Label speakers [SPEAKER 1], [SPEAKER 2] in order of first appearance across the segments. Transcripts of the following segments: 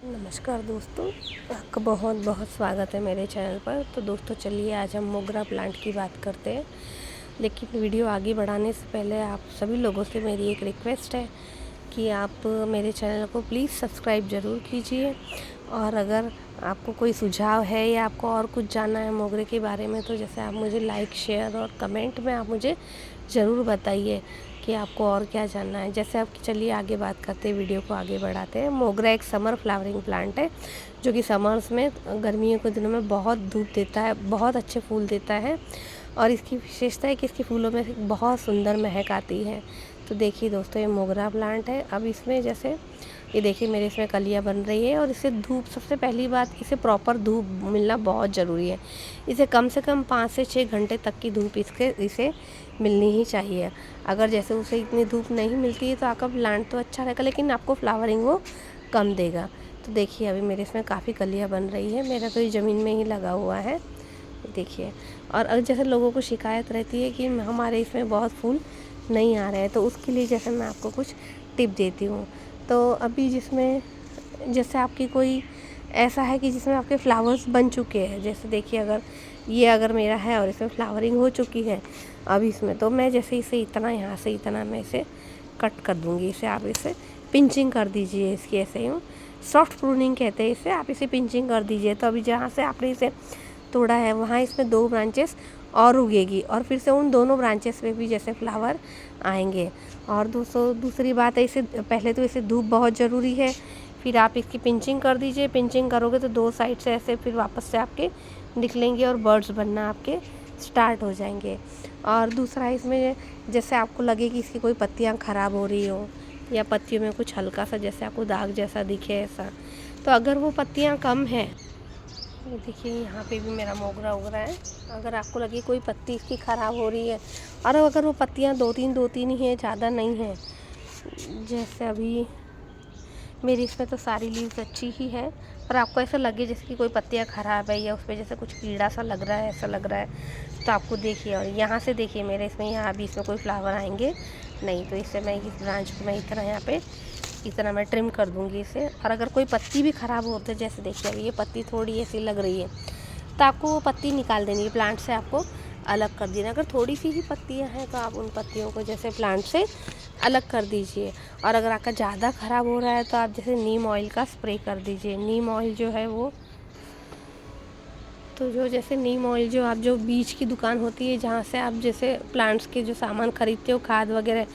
[SPEAKER 1] नमस्कार दोस्तों, आपका बहुत बहुत स्वागत है मेरे चैनल पर। तो दोस्तों चलिए आज हम मोगरा प्लांट की बात करते हैं। लेकिन वीडियो आगे बढ़ाने से पहले आप सभी लोगों से मेरी एक रिक्वेस्ट है कि आप मेरे चैनल को प्लीज़ सब्सक्राइब ज़रूर कीजिए। और अगर आपको कोई सुझाव है या आपको और कुछ जानना है मोगरे के बारे में, तो जैसे आप मुझे लाइक, शेयर और कमेंट में आप मुझे ज़रूर बताइए कि आपको और क्या जानना है। जैसे आप चलिए आगे बात करते हैं, वीडियो को आगे बढ़ाते हैं। मोगरा एक समर फ्लावरिंग प्लांट है जो कि समर्स में, गर्मियों के दिनों में बहुत धूप देता है, बहुत अच्छे फूल देता है। और इसकी विशेषता है कि इसके फूलों में बहुत सुंदर महक आती है। तो देखिए दोस्तों, ये मोगरा प्लांट है। अब इसमें जैसे ये देखिए मेरे इसमें कलियां बन रही है और इसे धूप, सबसे पहली बात इसे प्रॉपर धूप मिलना बहुत ज़रूरी है। इसे कम से कम 5 से 6 घंटे तक की धूप इसे मिलनी ही चाहिए। अगर जैसे उसे इतनी धूप नहीं मिलती है तो आपका प्लांट तो अच्छा रहेगा, लेकिन आपको फ्लावरिंग वो कम देगा। तो देखिए अभी मेरे इसमें काफ़ी कलियां बन रही है। मेरा तो ये ज़मीन में ही लगा हुआ है, देखिए। और अगर जैसे लोगों को शिकायत रहती है कि हमारे इसमें बहुत फूल नहीं आ रहे हैं, तो उसके लिए जैसे मैं आपको कुछ टिप देती हूँ। तो अभी जिसमें जैसे आपकी कोई ऐसा है कि जिसमें आपके फ्लावर्स बन चुके हैं, जैसे देखिए अगर मेरा है और इसमें फ्लावरिंग हो चुकी है अभी इसमें, तो मैं जैसे इसे इतना, यहाँ से इतना मैं इसे कट कर दूँगी। इसे आप इसे पिंचिंग कर दीजिए, इसकी ऐसे यूँ सॉफ्ट प्रूनिंग कहते हैं इसे। आप इसे पिंचिंग कर दीजिए तो अभी जहाँ से आपने इसे तोड़ा है वहाँ इसमें 2 ब्रांचेस और उगेगी और फिर से उन दोनों ब्रांचेस पे भी जैसे फ्लावर आएंगे। और दूसरी बात है, इसे पहले तो इसे धूप बहुत ज़रूरी है। फिर आप इसकी पिंचिंग कर दीजिए। पिंचिंग करोगे तो 2 साइड से ऐसे फिर वापस से आपके निकलेंगे और बर्ड्स बनना आपके स्टार्ट हो जाएंगे। और दूसरा, इसमें जैसे आपको लगे कि इसकी कोई पत्तियाँ ख़राब हो रही हो या पत्तियों में कुछ हल्का सा जैसे आपको दाग जैसा दिखे ऐसा, तो अगर वो पत्तियाँ कम हैं, ये देखिए यहाँ पे भी मेरा मोगरा उग रहा है। अगर आपको लगे कोई पत्ती इसकी ख़राब हो रही है और अगर वो पत्तियाँ दो तीन ही हैं, ज़्यादा नहीं हैं, जैसे अभी मेरी इसमें तो सारी लीव्स अच्छी ही है, पर आपको ऐसा लगे जैसे कि कोई पत्तियाँ ख़राब है या उस पर जैसे कुछ कीड़ा सा लग रहा है, ऐसा लग रहा है, तो आपको देखिए। और यहाँ से देखिए मेरे इसमें, यहाँ अभी इसमें कोई फ्लावर आएंगे नहीं, तो इससे मैं इस ब्रांच को मैं इतना यहाँ पे इतना मैं ट्रिम कर दूँगी इसे। और अगर कोई पत्ती भी ख़राब होती है, जैसे देखिए अभी ये पत्ती थोड़ी ऐसी लग रही है, तो आपको वो पत्ती निकाल देनी है, प्लांट से आपको अलग कर देना। अगर थोड़ी सी ही पत्तियाँ हैं तो आप उन पत्तियों को जैसे प्लांट से अलग कर दीजिए। और अगर आपका ज़्यादा ख़राब हो रहा है तो आप जैसे नीम ऑयल का स्प्रे कर दीजिए। नीम ऑयल जो है वो, तो जो जैसे नीम ऑयल जो आप जो बीज की दुकान होती है जहाँ से आप जैसे प्लांट्स के जो सामान खरीदते हो, खाद वगैरह,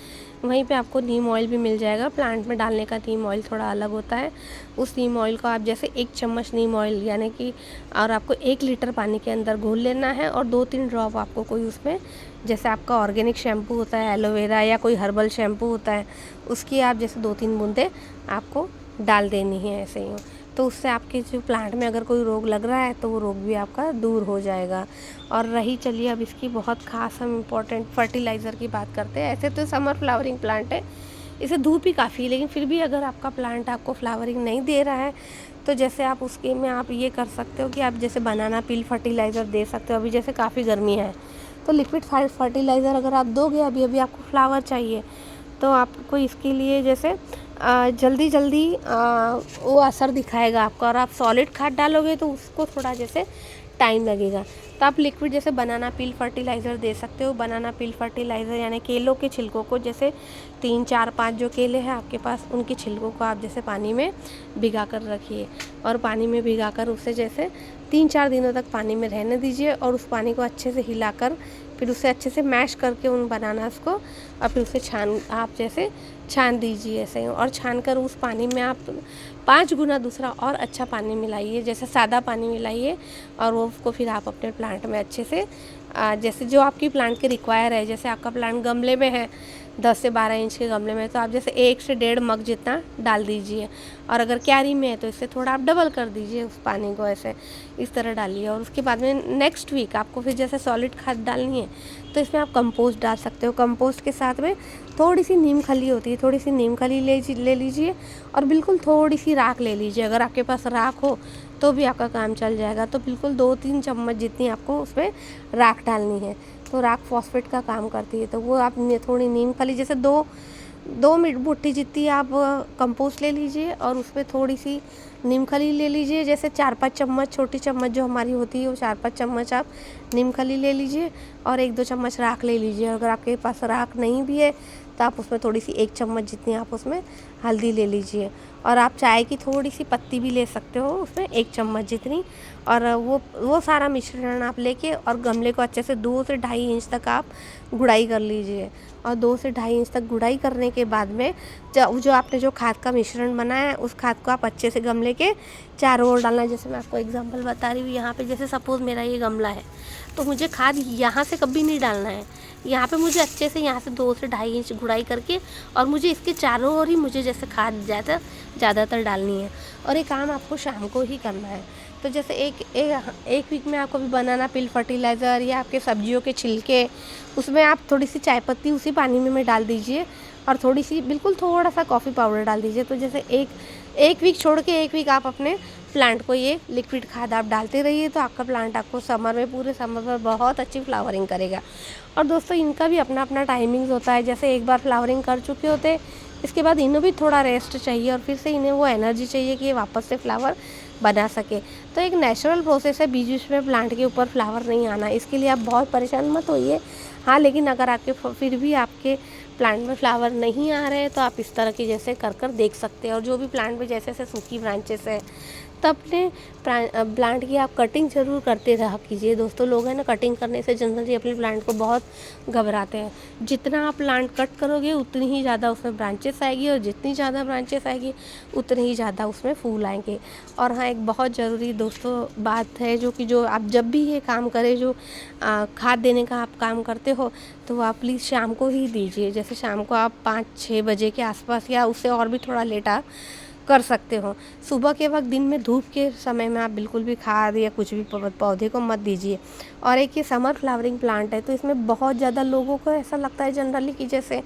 [SPEAKER 1] वहीं पे आपको नीम ऑयल भी मिल जाएगा। प्लांट में डालने का नीम ऑयल थोड़ा अलग होता है। उस नीम ऑयल को आप जैसे 1 चम्मच नीम ऑयल यानी कि, और आपको 1 लीटर पानी के अंदर घोल लेना है और 2-3 ड्रॉप आपको कोई उसमें, जैसे आपका ऑर्गेनिक शैम्पू होता है, एलोवेरा या कोई हर्बल शैम्पू होता है, उसकी आप जैसे 2-3 बूंदें आपको डाल देनी है ऐसे ही। तो उससे आपके जो प्लांट में अगर कोई रोग लग रहा है तो वो रोग भी आपका दूर हो जाएगा। और रही चलिए अब इसकी बहुत ख़ास हम इम्पोर्टेंट फर्टिलाइज़र की बात करते हैं। ऐसे तो समर फ्लावरिंग प्लांट है, इसे धूप ही काफ़ी है, लेकिन फिर भी अगर आपका प्लांट आपको फ्लावरिंग नहीं दे रहा है तो जैसे आप उसके में आप ये कर सकते हो कि आप जैसे बनाना पील फर्टिलाइज़र दे सकते हो। अभी जैसे काफ़ी गर्मी है तो लिक्विड फर्टिलाइज़र अगर आप दोगे, अभी अभी आपको फ्लावर चाहिए, तो आपको इसके लिए जैसे जल्दी जल्दी वो असर दिखाएगा आपका। और आप सॉलिड खाद डालोगे तो उसको थोड़ा जैसे टाइम लगेगा। तो आप लिक्विड जैसे बनाना पील फर्टिलाइज़र दे सकते हो। बनाना पील फर्टिलाइज़र यानी केलों के छिलकों को, जैसे 3-4-5 जो केले हैं आपके पास, उनके छिलकों को आप जैसे पानी में भिगा कर रखिए और पानी में भिगा कर उसे जैसे 3-4 दिनों तक पानी में रहने दीजिए। और उस पानी को अच्छे से हिलाकर फिर उसे अच्छे से मैश करके उन बनानास को, और फिर उसे आप जैसे छान दीजिए ऐसे। और छान कर उस पानी में आप 5 गुना दूसरा और अच्छा पानी मिलाइए, जैसे सादा पानी मिलाइए। और वो उसको फिर आप अपने प्लांट में अच्छे से जैसे जो आपकी प्लांट के रिक्वायर है, जैसे आपका प्लांट गमले में है 10 से 12 इंच के गमले में, तो आप जैसे 1 से 1.5 मग जितना डाल दीजिए। और अगर क्यारी में है तो इससे थोड़ा आप डबल कर दीजिए उस पानी को, ऐसे इस तरह डालिए। और उसके बाद में नेक्स्ट वीक आपको फिर जैसे सॉलिड खाद डालनी है तो इसमें आप कंपोस्ट डाल सकते हो। कंपोस्ट के साथ में थोड़ी सी नीम खली होती है, थोड़ी सी नीम खली ले लीजिए और बिल्कुल थोड़ी सी राख ले लीजिए। अगर आपके पास राख हो तो भी आपका काम चल जाएगा। तो बिल्कुल 2-3 चम्मच जितनी आपको उसमें राख डालनी है। तो राख फॉस्फेट का काम करती है, तो वो आप थोड़ी नीम खली जैसे 2 मुट्ठी जितनी आप कंपोस्ट ले लीजिए और उसमें थोड़ी सी नीम खली ले लीजिए, जैसे 4-5 चम्मच, छोटी चम्मच जो हमारी होती है वो 4-5 चम्मच आप नीम खली ले लीजिए और 1-2 चम्मच राख ले लीजिए। अगर आपके पास राख नहीं भी है तो आप उसमें थोड़ी सी 1 चम्मच जितनी आप उसमें हल्दी ले लीजिए और आप चाय की थोड़ी सी पत्ती भी ले सकते हो उसमें 1 चम्मच जितनी। और वो सारा मिश्रण आप लेके और गमले को अच्छे से 2 से 2.5 इंच तक आप गुड़ाई कर लीजिए। और 2 से 2.5 इंच तक गुड़ाई करने के बाद में जो आपने जो खाद का मिश्रण बनाया है उस खाद को आप अच्छे से गमले के चारों ओर डालना है। जैसे मैं आपको एग्जांपल बता रही हूँ, यहाँ पे जैसे सपोज़ मेरा ये गमला है तो मुझे खाद यहाँ से कभी नहीं डालना है, यहाँ पे मुझे अच्छे से यहाँ से 2 से 2.5 इंच गुड़ाई करके और मुझे इसके चारों ओर ही मुझे जैसे खाद ज़्यादातर डालनी है। और ये काम आपको शाम को ही करना है। तो जैसे एक वीक में आपको भी बनाना पिल फर्टिलाइज़र या आपके सब्जियों के छिलके, उसमें आप थोड़ी सी चाय पत्ती उसी पानी में डाल दीजिए और थोड़ी सी बिल्कुल थोड़ा सा कॉफ़ी पाउडर डाल दीजिए। तो जैसे एक वीक छोड़ के एक वीक आप अपने प्लांट को ये लिक्विड खाद आप डालते रहिए तो आपका प्लांट आपको पूरे समर में बहुत अच्छी फ्लावरिंग करेगा। और दोस्तों इनका भी अपना अपना टाइमिंग्स होता है। जैसे एक बार फ्लावरिंग कर चुके होते इसके बाद इन्हें भी थोड़ा रेस्ट चाहिए और फिर से इन्हें वो एनर्जी चाहिए कि ये वापस से फ्लावर बना सके। तो एक नेचुरल प्रोसेस है, बीच बीच में प्लांट के ऊपर फ्लावर नहीं आना, इसके लिए आप बहुत परेशान मत होइए। हाँ, लेकिन अगर आपके फिर भी आपके प्लांट में फ्लावर नहीं आ रहे हैं तो आप इस तरह की जैसे कर देख सकते हैं। और जो भी प्लांट में जैसे जैसे सूखी ब्रांचेस है तो अपने प्लांट की आप कटिंग ज़रूर करते रहा कीजिए। दोस्तों लोग हैं ना, कटिंग करने से जनरली अपने प्लांट को बहुत घबराते हैं। जितना आप प्लांट कट करोगे उतनी ही ज़्यादा उसमें ब्रांचेस आएगी और जितनी ज़्यादा ब्रांचेस आएगी उतनी ही ज़्यादा उसमें फूल आएंगे। और हाँ, एक बहुत ज़रूरी दोस्तों बात है जो आप जब भी ये काम करें, जो खाद देने का आप काम करते हो तो आप प्लीज़ शाम को ही दीजिए। जैसे शाम को आप 5-6 बजे के आसपास या उससे और भी थोड़ा लेट आप कर सकते हो। सुबह के वक्त दिन में धूप के समय में आप बिल्कुल भी खाद या कुछ भी पौधे को मत दीजिए। और एक ये समर फ्लावरिंग प्लांट है तो इसमें बहुत ज़्यादा लोगों को ऐसा लगता है जनरली कि जैसे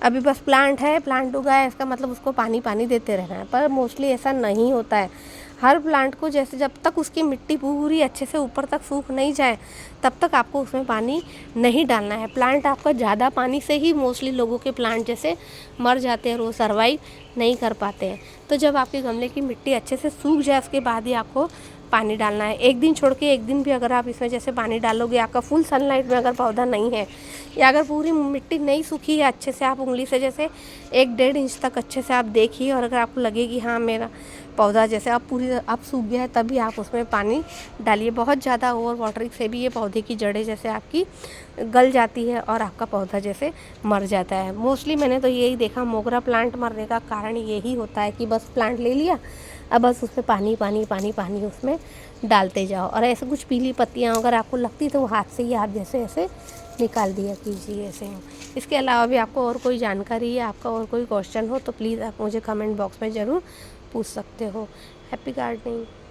[SPEAKER 1] अभी बस प्लांट उगा है इसका मतलब उसको पानी देते रहना है, पर मोस्टली ऐसा नहीं होता है। हर प्लांट को जैसे जब तक उसकी मिट्टी पूरी अच्छे से ऊपर तक सूख नहीं जाए तब तक आपको उसमें पानी नहीं डालना है। प्लांट आपका ज़्यादा पानी से ही मोस्टली लोगों के प्लांट जैसे मर जाते हैं और वो सर्वाइव नहीं कर पाते हैं। तो जब आपके गमले की मिट्टी अच्छे से सूख जाए उसके बाद ही आपको पानी डालना है। एक दिन छोड़ के एक दिन भी अगर आप इसमें जैसे पानी डालोगे, आपका फुल सनलाइट में अगर पौधा नहीं है या अगर पूरी मिट्टी नहीं सूखी है अच्छे से, आप उंगली से जैसे 1-1.5 इंच तक अच्छे से आप देखिए और अगर आपको लगे कि हाँ मेरा पौधा जैसे अब सूख गया है तभी आप उसमें पानी डालिए। बहुत ज़्यादा ओवर वाटरिंग से भी ये पौधे की जड़ें जैसे आपकी गल जाती है और आपका पौधा जैसे मर जाता है। मोस्टली मैंने तो यही देखा, मोगरा प्लांट मरने का कारण यही होता है कि बस प्लांट ले लिया, अब बस उसमें पानी उसमें डालते जाओ। और ऐसे कुछ पीली पत्तियाँ अगर आपको लगती तो हाथ से ही आप जैसे ऐसे निकाल दिया कीजिए ऐसे। इसके अलावा भी आपको और कोई जानकारी या आपका और कोई क्वेश्चन हो तो प्लीज़ आप मुझे कमेंट बॉक्स में ज़रूर पूछ सकते हो। Happy gardening.